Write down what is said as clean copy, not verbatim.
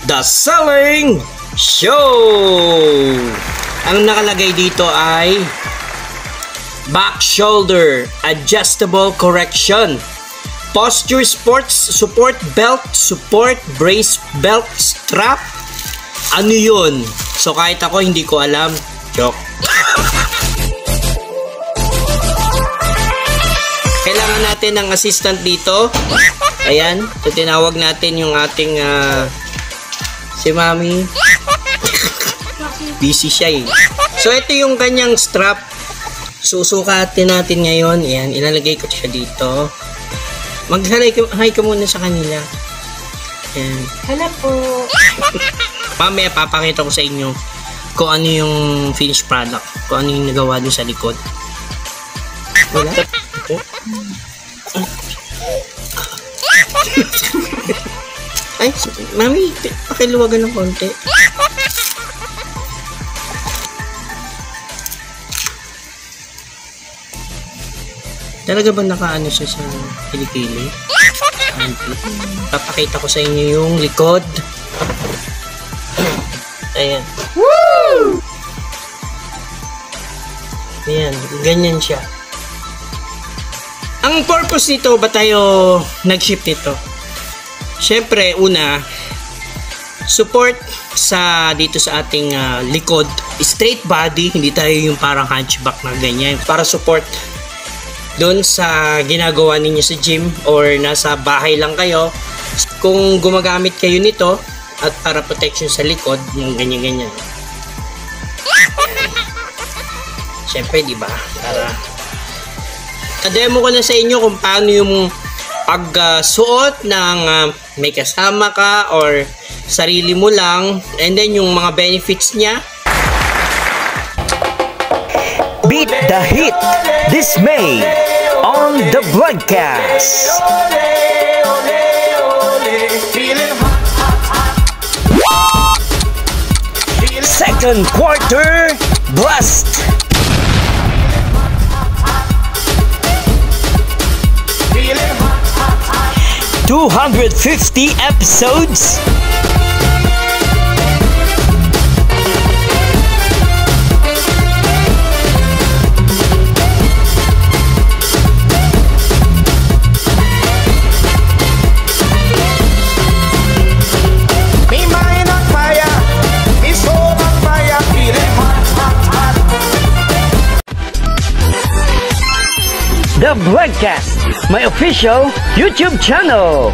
The Selling Show. Ang nakalagay dito ay back shoulder adjustable correction, posture sports support belt, support brace belt strap. Ano yun? So kahit ako hindi ko alam. Joke. Kailangan natin ng assistant dito. Ayan, so tinawag natin yung ating si Mami. Busy siya eh. So ito yung kanyang strap. Susukatin natin ngayon. Ayan, ilalagay ko siya dito. Mag-hi ka muna sa kanila. Ayan. Hello po. Mamaya papakita ko sa inyo kung ano yung finished product. Kung ano yung nagawa dun sa likod. Wala? Ay, Mami, pakiluwagan ng konti. Talaga ba nakaano siya sa kilikili? Papakita ko sa inyo yung likod. Ayan. Woo! Ayan, ganyan siya. Ang purpose nito, ba tayo nag-ship nito? Siyempre, una, support sa dito sa ating likod. Straight body, hindi tayo yung parang hunchback na ganyan. Para support doon sa ginagawa ninyo sa gym or nasa bahay lang kayo. Kung gumagamit kayo nito at para protection sa likod, yung ganyan-ganyan. Siyempre, di ba? Para demo ko na sa inyo kung paano yung pagsuot ng may kasama ka or sarili mo lang, and then yung mga benefits niya. Beat the Heat this May on the broadcast. Second quarter blast. 250 episodes. The Broadcast, my official YouTube channel.